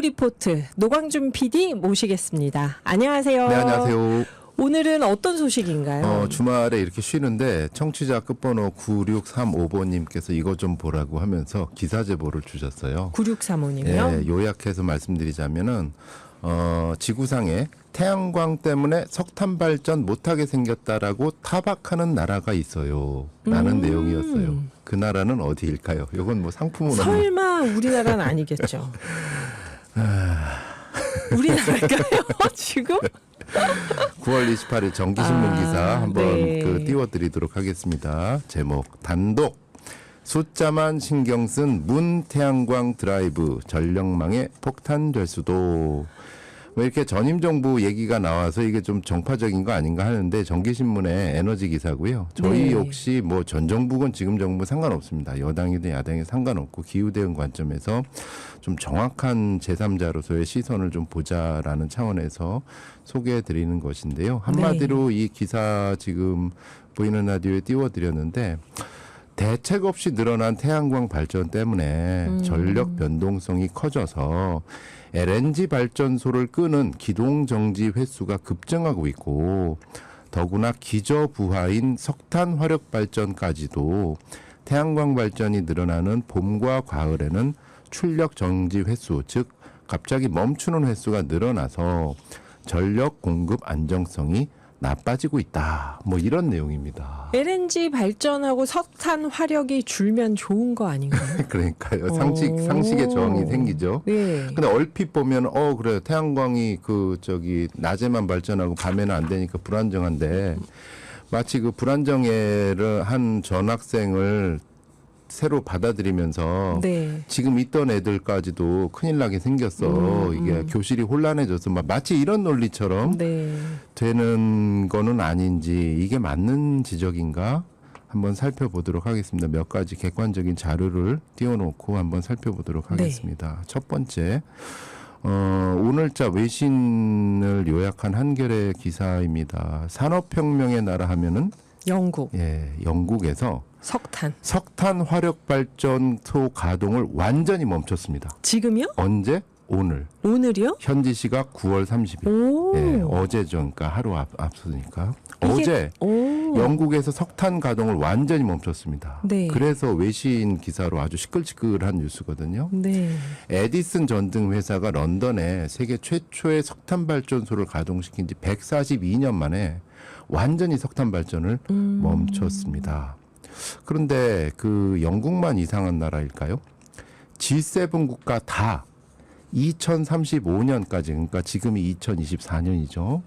기후 리포트 노광준 PD 모시겠습니다. 안녕하세요. 네, 안녕하세요. 오늘은 어떤 소식인가요? 주말에 이렇게 쉬는데 청취자 끝번호 9635번님께서 이거 좀 보라고 하면서 기사 제보를 주셨어요. 9635님이요? 예, 요약해서 말씀드리자면은 지구상에 태양광 때문에 석탄 발전 못하게 생겼다라고 타박하는 나라가 있어요. 라는 내용이었어요. 그 나라는 어디일까요? 이건 뭐 상품은 없는. 설마 우리나라는 아니겠죠? 우리나라일까요? 지금? 9월 28일 정기신문 기사 한번 네. 띄워드리도록 하겠습니다. 제목 단독 숫자만 신경 쓴 문 태양광 드라이브 전력망에 폭탄될 수도. 뭐 이렇게 전임 정부 얘기가 나와서 이게 좀 정파적인 거 아닌가 하는데 정기신문의 에너지 기사고요. 저희 네. 역시 뭐 전 정부건 지금 정부 상관없습니다. 여당이든 야당이든 상관없고 기후 대응 관점에서 좀 정확한 제3자로서의 시선을 좀 보자라는 차원에서 소개해 드리는 것인데요. 한마디로 이 기사 지금 보이는 라디오에 띄워드렸는데 대책 없이 늘어난 태양광 발전 때문에 전력 변동성이 커져서 LNG 발전소를 끄는 기동 정지 횟수가 급증하고 있고 더구나 기저부하인 석탄 화력 발전까지도 태양광 발전이 늘어나는 봄과 가을에는 출력 정지 횟수, 즉 갑자기 멈추는 횟수가 늘어나서 전력 공급 안정성이 나빠지고 있다. 뭐 이런 내용입니다. LNG 발전하고 석탄 화력이 줄면 좋은 거 아닌가요? 그러니까요. 상식의 저항이 생기죠. 네. 근데 얼핏 보면 그래 태양광이 낮에만 발전하고 밤에는 안 되니까 불안정한데 마치 그 불안정해를 한 전학생을 새로 받아들이면서 네. 지금 있던 애들까지도 큰일 나게 생겼어. 이게 교실이 혼란해져서 마치 이런 논리처럼 네. 되는 거는 아닌지 이게 맞는 지적인가? 한번 살펴보도록 하겠습니다. 몇 가지 객관적인 자료를 띄워놓고 한번 살펴보도록 하겠습니다. 첫 번째, 오늘자 외신을 요약한 한겨레 기사입니다. 산업혁명의 나라 하면은 영국. 영국에서 석탄 화력 발전소 가동을 완전히 멈췄습니다. 지금요? 언제? 오늘. 오늘이요? 현지 시각 9월 30일. 오. 어제죠. 그러니까 하루 앞서니까. 어제 오. 영국에서 석탄 가동을 완전히 멈췄습니다. 네. 그래서 외신 기사로 아주 시끌시끌한 뉴스거든요. 네. 에디슨 전등 회사가 런던에 세계 최초의 석탄 발전소를 가동시킨 지 142년 만에 완전히 석탄 발전을 멈췄습니다. 그런데 그 영국만 이상한 나라일까요? G7 국가 다 2035년까지 그러니까 지금이 2024년이죠.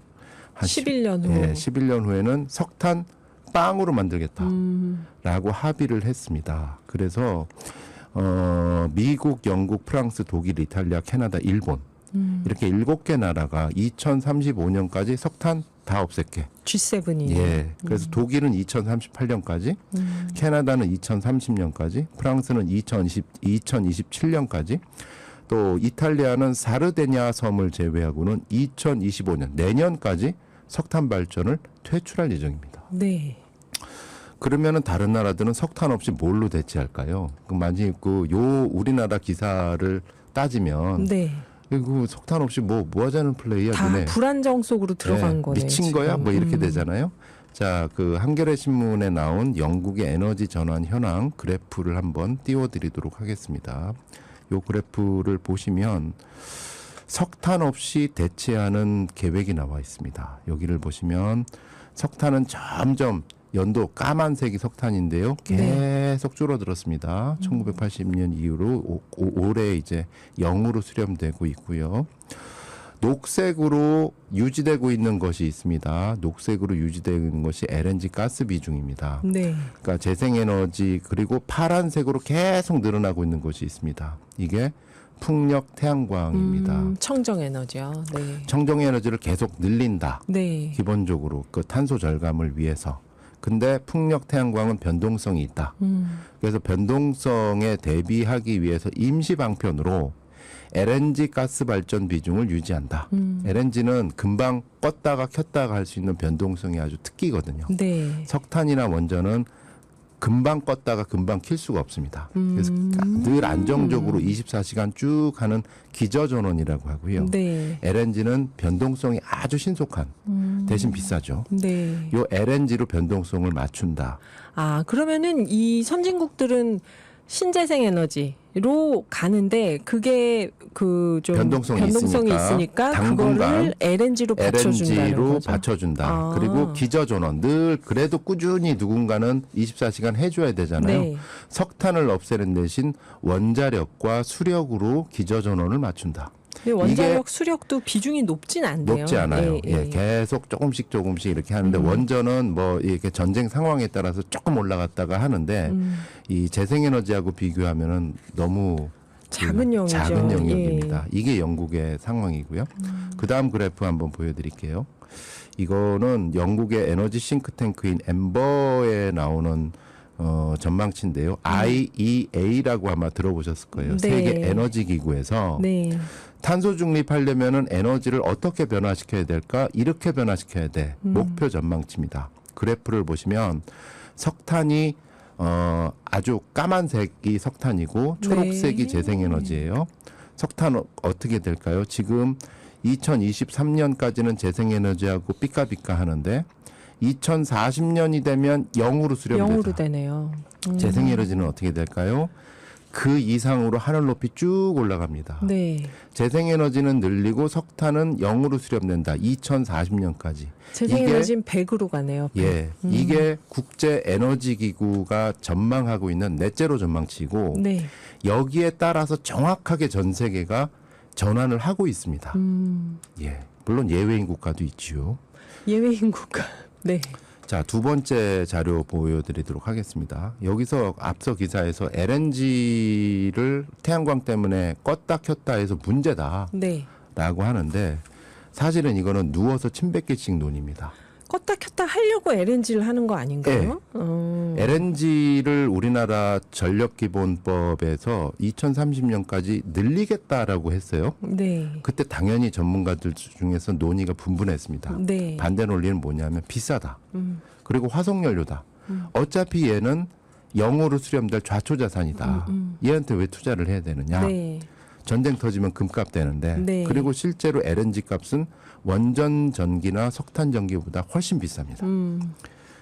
한 11년 후. 11년 후에는 석탄 빵으로 만들겠다라고 합의를 했습니다. 그래서 미국, 영국, 프랑스, 독일, 이탈리아, 캐나다, 일본 이렇게 7개 나라가 2035년까지 석탄 다 없앨게. G7이요. 그래서 독일은 2038년까지, 캐나다는 2030년까지, 프랑스는 2027년까지, 또 이탈리아는 사르데냐 섬을 제외하고는 2025년 내년까지 석탄 발전을 퇴출할 예정입니다. 네. 그러면은 다른 나라들은 석탄 없이 뭘로 대체할까요? 만약 우리나라 기사를 따지면 네. 그 석탄 없이 뭐 하자는 플레이야, 다 너네. 불안정 속으로 들어간 거네. 미친 지금. 거야? 뭐 이렇게 되잖아요. 자, 그 한겨레 신문에 나온 영국의 에너지 전환 현황 그래프를 한번 띄워드리도록 하겠습니다. 요 그래프를 보시면 석탄 없이 대체하는 계획이 나와 있습니다. 여기를 보시면 석탄은 점점 연도 까만색이 석탄인데요. 계속 줄어들었습니다. 1980년 이후로 올해 이제 0으로 수렴되고 있고요. 녹색으로 유지되고 있는 것이 있습니다. 녹색으로 유지되는 것이 LNG 가스 비중입니다. 네. 그러니까 재생에너지 그리고 파란색으로 계속 늘어나고 있는 것이 있습니다. 이게 풍력 태양광입니다. 청정에너지요. 네. 청정에너지를 계속 늘린다. 네. 기본적으로 그 탄소 절감을 위해서. 근데 풍력 태양광은 변동성이 있다. 그래서 변동성에 대비하기 위해서 임시 방편으로 LNG 가스 발전 비중을 유지한다. LNG는 금방 껐다가 켰다가 할 수 있는 변동성이 아주 특기거든요. 네. 석탄이나 원전은 금방 껐다가 금방 킬 수가 없습니다. 그래서 늘 안정적으로 24시간 쭉 하는 기저전원이라고 하고요. 네. LNG는 변동성이 아주 신속한 대신 비싸죠. 네. 요 LNG로 변동성을 맞춘다. 아, 그러면은 이 선진국들은 신재생 에너지로 가는데 그게 그 좀 변동성이 있으니까 그거를 당분간 LNG로 받쳐준다는 LNG로 거죠. 받쳐준다. 아. 그리고 기저전원 늘 그래도 꾸준히 누군가는 24시간 해줘야 되잖아요. 네. 석탄을 없애는 대신 원자력과 수력으로 기저전원을 맞춘다. 근데 원자력 수력도 비중이 높진 않네요. 높지 않아요. 예, 예, 계속 조금씩 이렇게 하는데 원전은 뭐 이렇게 전쟁 상황에 따라서 조금 올라갔다가 하는데 이 재생에너지하고 비교하면은 너무 작은 영역이죠. 작은 영역입니다. 이게 영국의 상황이고요. 그 다음 그래프 한번 보여드릴게요. 이거는 영국의 에너지 싱크탱크인 엠버에 나오는 전망치인데요. IEA라고 아마 들어보셨을 거예요. 네. 세계 에너지 기구에서 네. 탄소 중립하려면은 에너지를 어떻게 변화시켜야 될까? 이렇게 변화시켜야 돼. 목표 전망치입니다. 그래프를 보시면 석탄이 아주 까만색이 석탄이고 초록색이 네. 재생에너지예요. 석탄 어떻게 될까요? 지금 2023년까지는 재생에너지하고 삐까삐까 하는데 2040년이 되면 0으로 수렴되죠. 0으로 되네요. 재생에너지는 어떻게 될까요? 그 이상으로 하늘 높이 쭉 올라갑니다. 네. 재생에너지는 늘리고 석탄은 0으로 수렴된다. 2040년까지. 재생에너지는 100으로 가네요. 100. 예, 이게 국제 에너지 기구가 전망하고 있는 넷제로 전망치고 네. 여기에 따라서 정확하게 전 세계가 전환을 하고 있습니다. 예, 물론 예외인 국가도 있지요. 예외인 국가. 네. 자, 두 번째 자료 보여드리도록 하겠습니다. 여기서 앞서 기사에서 LNG를 태양광 때문에 껐다 켰다 해서 문제다라고 네. 하는데 사실은 이거는 누워서 침 뱉기식 논입니다. 껐다 켰다 하려고 LNG를 하는 거 아닌가요? LNG를 우리나라 전력기본법에서 2030년까지 늘리겠다라고 했어요. 네. 그때 당연히 전문가들 중에서 논의가 분분했습니다. 네. 반대 논리는 뭐냐면 비싸다. 그리고 화석연료다. 어차피 얘는 0으로 수렴될 좌초자산이다. 얘한테 왜 투자를 해야 되느냐. 네. 전쟁 터지면 금값 되는데 네. 그리고 실제로 LNG 값은 원전 전기나 석탄 전기보다 훨씬 비쌉니다.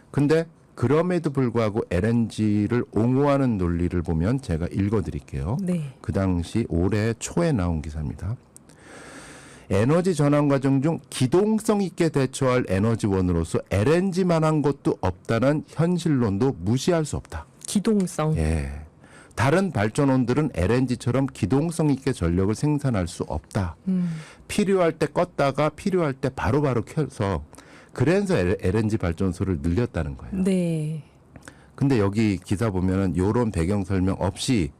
근데 그럼에도 불구하고 LNG를 옹호하는 논리를 보면 제가 읽어드릴게요. 네. 그 당시 올해 초에 나온 기사입니다. 에너지 전환 과정 중 기동성 있게 대처할 에너지원으로서 LNG만한 것도 없다는 현실론도 무시할 수 없다. 기동성. 예. 다른 발전원들은 LNG처럼 기동성 있게 전력을 생산할 수 없다. 필요할 때 껐다가 필요할 때 바로바로 켜서 그래서 LNG 발전소를 늘렸다는 거예요. 네. 근데 여기 기사 보면은 요런 배경 설명 없이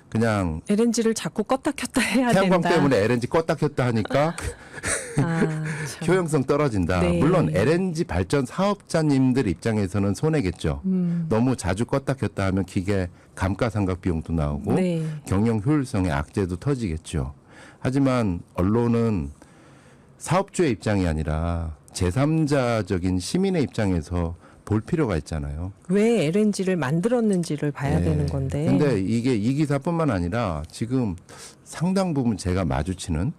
그냥 LNG를 자꾸 껐다 켰다 해야 태양광 된다. 때문에 LNG 껐다 켰다 하니까 아, 참. 효용성 떨어진다. 네. 물론 LNG 발전 사업자님들 입장에서는 손해겠죠. 너무 자주 껐다 켰다 하면 기계 감가상각 비용도 나오고 네. 경영 효율성의 악재도 터지겠죠. 하지만 언론은 사업주의 입장이 아니라 제3자적인 시민의 입장에서 볼 필요가 있잖아요. 왜 LNG를 만들었는지를 봐야 네. 되는 건데. 근데 이게 이 기사뿐만 아니라 지금 상당 부분 제가 마주치는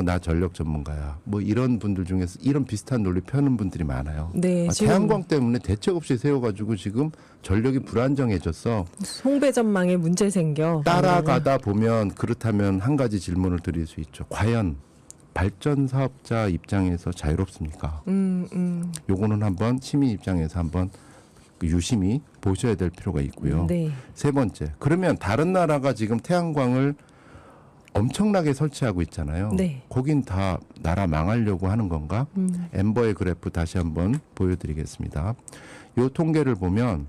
나 전력 전문가야. 뭐 이런 분들 중에서 이런 비슷한 논리 펴는 분들이 많아요. 네, 지금 태양광 때문에 대책 없이 세워가지고 지금 전력이 불안정해졌어. 송배 전망에 문제 생겨. 따라가다 보면 그렇다면 한 가지 질문을 드릴 수 있죠. 과연 발전 사업자 입장에서 자유롭습니까? 요거는 한번 시민 입장에서 한번 유심히 보셔야 될 필요가 있고요. 네. 세 번째, 그러면 다른 나라가 지금 태양광을 엄청나게 설치하고 있잖아요. 네. 거긴 다 나라 망하려고 하는 건가? 엠버의 그래프 다시 한번 보여드리겠습니다. 요 통계를 보면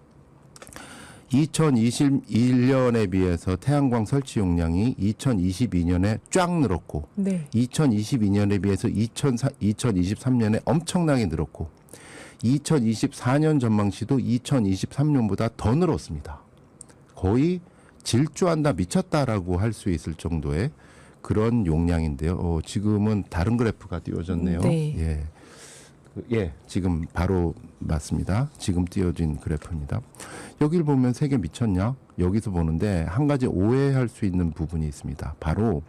2021년에 비해서 태양광 설치 용량이 2022년에 쫙 늘었고 네. 2022년에 비해서 2023년에 엄청나게 늘었고 2024년 전망치도 2023년보다 더 늘었습니다. 거의 질주한다 미쳤다라고 할 수 있을 정도의 그런 용량인데요. 지금은 다른 그래프가 띄워졌네요. 네. 예, 지금 바로 맞습니다. 지금 띄워진 그래프입니다. 여길 보면 세계 미쳤냐? 여기서 보는데 한 가지 오해할 수 있는 부분이 있습니다. 바로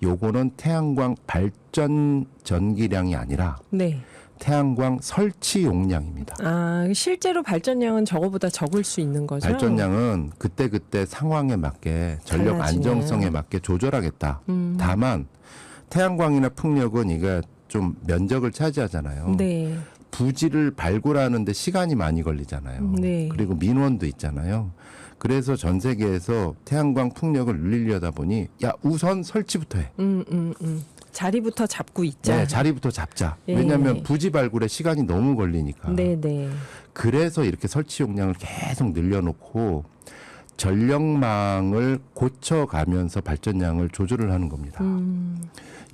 요거는 태양광 발전 전기량이 아니라 네. 태양광 설치 용량입니다. 아, 실제로 발전량은 저거보다 적을 수 있는 거죠? 발전량은 그때그때 상황에 맞게 전력 달라지네. 안정성에 맞게 조절하겠다. 다만 태양광이나 풍력은 이게 좀 면적을 차지하잖아요. 네. 부지를 발굴하는데 시간이 많이 걸리잖아요. 네. 그리고 민원도 있잖아요. 그래서 전 세계에서 태양광 풍력을 늘리려다 보니 야 우선 설치부터 해. 자리부터 잡고 있자. 네, 자리부터 잡자. 예. 왜냐하면 부지 발굴에 시간이 너무 걸리니까. 네네. 그래서 이렇게 설치 용량을 계속 늘려놓고 전력망을 고쳐가면서 발전량을 조절을 하는 겁니다.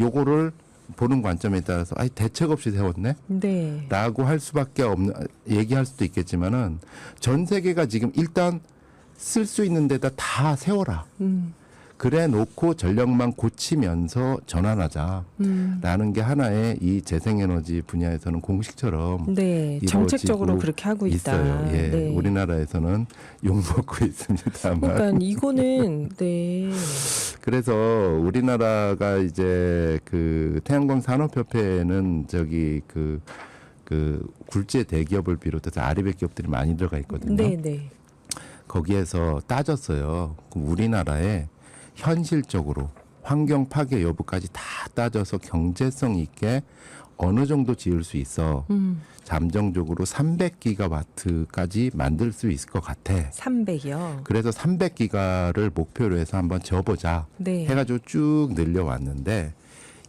요거를 보는 관점에 따라서 아니 대책 없이 세웠네? 네. 라고 할 수밖에 없는 얘기할 수도 있겠지만은 전 세계가 지금 일단 쓸 수 있는 데다 다 세워라. 그래 놓고 전력망 고치면서 전환하자라는 게 하나의 이 재생에너지 분야에서는 공식처럼 네. 이루어지고 정책적으로 그렇게 하고 있다. 있어요. 예, 네. 우리나라에서는 욕먹고 있습니다만. 그러니까 이거는 네. 그래서 우리나라가 이제 그 태양광 산업협회에는 저기 그 굴지의 대기업을 비롯해서 아리백 기업들이 많이 들어가 있거든요. 네네. 거기에서 따졌어요. 그럼 우리나라에 현실적으로 환경 파괴 여부까지 다 따져서 경제성 있게 어느 정도 지을 수 있어. 잠정적으로 300기가와트까지 만들 수 있을 것 같아. 300이요. 그래서 300기가를 목표로 해서 한번 져보자 네. 해가지고 쭉 늘려왔는데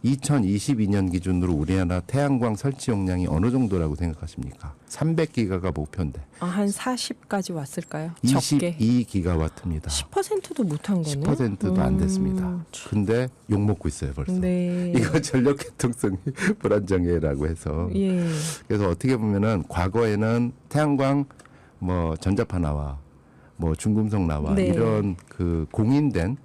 2022년 기준으로 우리나라 태양광 설치 용량이 어느 정도라고 생각하십니까? 300기가가 목표인데 아, 한 40까지 왔을까요? 적게. 22기가와트입니다. 10%도 못한 거네. 10%도 안 됐습니다. 근데 욕먹고 있어요 벌써. 네. 이거 전력 개통성이 불안정해라고 해서. 예. 그래서 어떻게 보면은 과거에는 태양광 뭐 전자파 나와 뭐 중금속 나와 네. 이런 그 공인된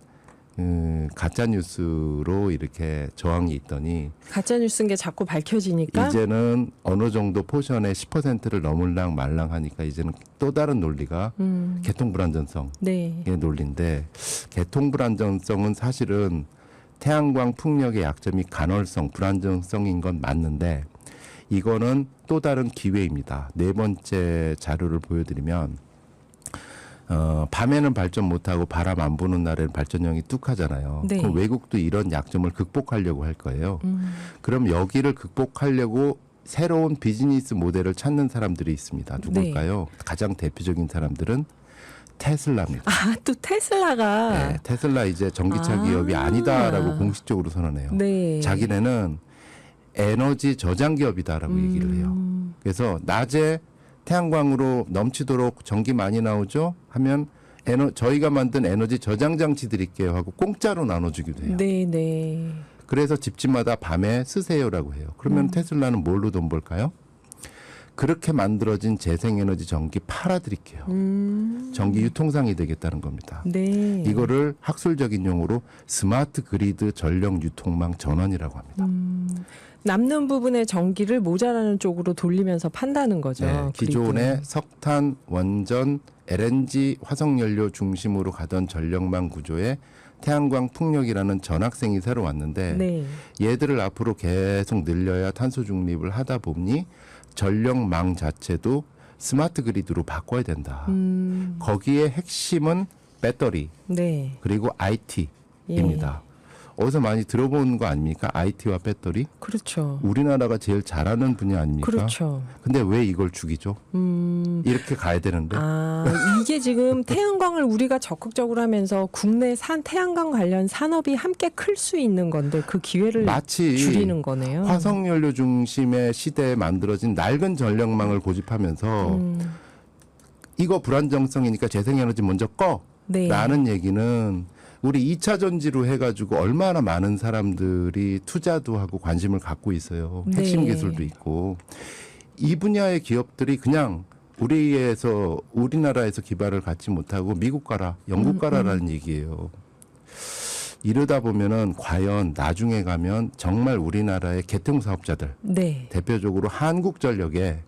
가짜 뉴스로 이렇게 저항이 있더니 가짜 뉴스인 게 자꾸 밝혀지니까 이제는 어느 정도 포션의 10%를 넘을랑 말랑 하니까 이제는 또 다른 논리가 개통 불안전성의 네. 논리인데 개통 불안전성은 사실은 태양광 풍력의 약점이 간헐성 불안정성인 건 맞는데 이거는 또 다른 기회입니다. 네 번째 자료를 보여드리면 밤에는 발전 못하고 바람 안 부는 날에는 발전량이 뚝하잖아요. 네. 그럼 외국도 이런 약점을 극복하려고 할 거예요. 그럼 여기를 극복하려고 새로운 비즈니스 모델을 찾는 사람들이 있습니다. 누굴까요? 가장 대표적인 사람들은 테슬라입니다. 아, 또 테슬라가 네, 테슬라 이제 전기차 기업이 아니다라고 공식적으로 선언해요. 네. 자기네는 에너지 저장 기업이다라고 얘기를 해요. 그래서 낮에 태양광으로 넘치도록 전기 많이 나오죠? 하면 저희가 만든 에너지 저장 장치 드릴게요 하고 공짜로 나눠주기도 해요. 네, 네. 그래서 집집마다 밤에 쓰세요라고 해요. 그러면 테슬라는 뭘로 돈 벌까요? 그렇게 만들어진 재생에너지 전기 팔아드릴게요. 전기 유통상이 되겠다는 겁니다. 네. 이거를 학술적인 용어로 스마트 그리드 전력 유통망 전환이라고 합니다. 남는 부분의 전기를 모자라는 쪽으로 돌리면서 판다는 거죠. 네, 기존의 석탄, 원전, LNG, 화석연료 중심으로 가던 전력망 구조에 태양광 풍력이라는 전학생이 새로 왔는데 네. 얘들을 앞으로 계속 늘려야 탄소 중립을 하다 보니 전력망 자체도 스마트 그리드로 바꿔야 된다. 거기에 핵심은 배터리 네. 그리고 IT입니다. 어디서 많이 들어본 거 아닙니까? IT와 배터리? 그렇죠. 우리나라가 제일 잘하는 분야 아닙니까? 그렇죠. 근데 왜 이걸 죽이죠? 이렇게 가야 되는데. 아, 이게 지금 태양광을 우리가 적극적으로 하면서 국내 태양광 관련 산업이 함께 클 수 있는 건데 그 기회를 마치 줄이는 거네요. 화석연료 중심의 시대에 만들어진 낡은 전력망을 고집하면서 이거 불안정성이니까 재생에너지 먼저 꺼! 네. 라는 얘기는 우리 2차 전지로 해가지고 얼마나 많은 사람들이 투자도 하고 관심을 갖고 있어요. 핵심 네. 기술도 있고. 이 분야의 기업들이 그냥 우리나라에서 기반을 갖지 못하고 미국 가라, 영국 가라라는 얘기예요. 이러다 보면은 과연 나중에 가면 정말 우리나라의 개통 사업자들, 네. 대표적으로 한국전력의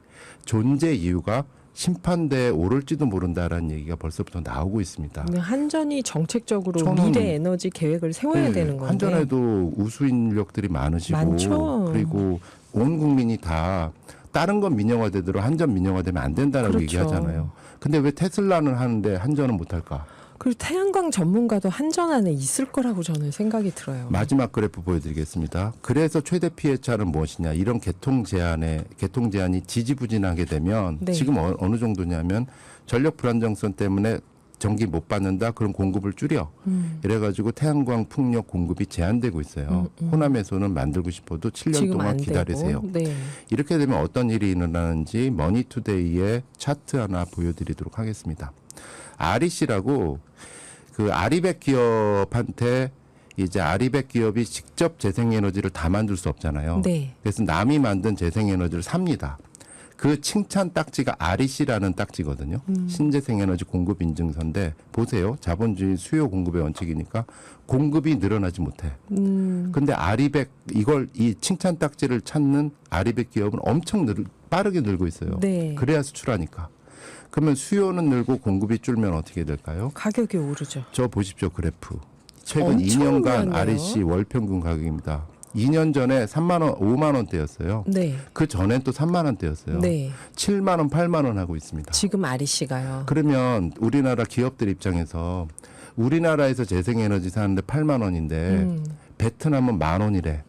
존재 이유가 심판대에 오를지도 모른다라는 얘기가 벌써부터 나오고 있습니다. 근데 한전이 정책적으로 저는 미래 에너지 계획을 세워야 네, 되는 건데. 한전에도 우수 인력들이 많으시고 많죠. 그리고 온 국민이 다 다른 건 민영화되도록 한전 민영화되면 안 된다라고 그렇죠. 얘기하잖아요. 근데 왜 테슬라는 하는데 한전은 못할까? 그리고 태양광 전문가도 한전 안에 있을 거라고 저는 생각이 들어요. 마지막 그래프 보여드리겠습니다. 그래서 최대 피해차는 무엇이냐? 이런 개통 제한이 지지부진하게 되면 네. 지금 어느 정도냐면 전력 불안정성 때문에 전기 못 받는다. 그럼 공급을 줄여. 이래가지고 태양광 풍력 공급이 제한되고 있어요. 호남에서는 만들고 싶어도 7년 지금 동안 안 되고. 기다리세요. 네. 이렇게 되면 어떤 일이 일어나는지 머니투데이의 차트 하나 보여드리도록 하겠습니다. REC라고 그 아리백 기업한테 이제 아리백 기업이 직접 재생에너지를 다 만들 수 없잖아요. 네. 그래서 남이 만든 재생에너지를 삽니다. 그 칭찬 딱지가 REC라는 딱지거든요. 신재생에너지 공급 인증서인데 보세요. 자본주의 수요 공급의 원칙이니까 공급이 늘어나지 못해. 근데 아리백 이 칭찬 딱지를 찾는 아리백 기업은 엄청 빠르게 늘고 있어요. 네. 그래야 수출하니까. 그러면 수요는 늘고 공급이 줄면 어떻게 될까요? 가격이 오르죠. 저 보십시오 그래프. 최근 엄청 2년간 올랐네요. REC 월 평균 가격입니다. 2년 전에 3만 원, 5만 원대였어요. 네. 그 전엔 또 3만 원대였어요. 네. 7만 원, 8만 원 하고 있습니다. 지금 REC가요. 그러면 우리나라 기업들 입장에서 우리나라에서 재생에너지 사는데 8만 원인데 베트남은 만 원이래.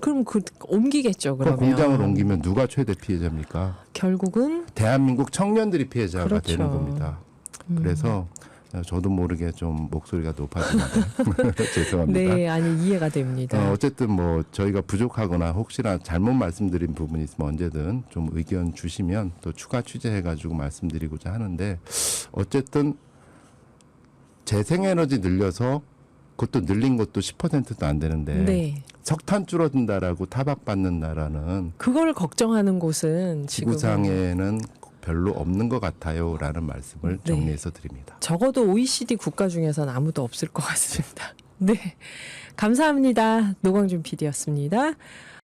그럼 옮기겠죠. 그럼 그러면 공장을 옮기면 누가 최대 피해자입니까? 결국은 대한민국 청년들이 피해자가 그렇죠. 되는 겁니다. 그래서 저도 모르게 좀 목소리가 높아지는데 죄송합니다. 네, 아니 이해가 됩니다. 어쨌든 뭐 저희가 부족하거나 혹시나 잘못 말씀드린 부분이 있으면 언제든 좀 의견 주시면 또 추가 취재해가지고 말씀드리고자 하는데 어쨌든 재생에너지 늘려서 그것도 늘린 것도 10%도 안 되는데 네. 석탄 줄어든다라고 타박받는 나라는 그걸 걱정하는 곳은 지금 지구상에는 별로 없는 것 같아요라는 말씀을 네. 정리해서 드립니다. 적어도 OECD 국가 중에서는 아무도 없을 것 같습니다. 네, 감사합니다. 노광준 PD였습니다.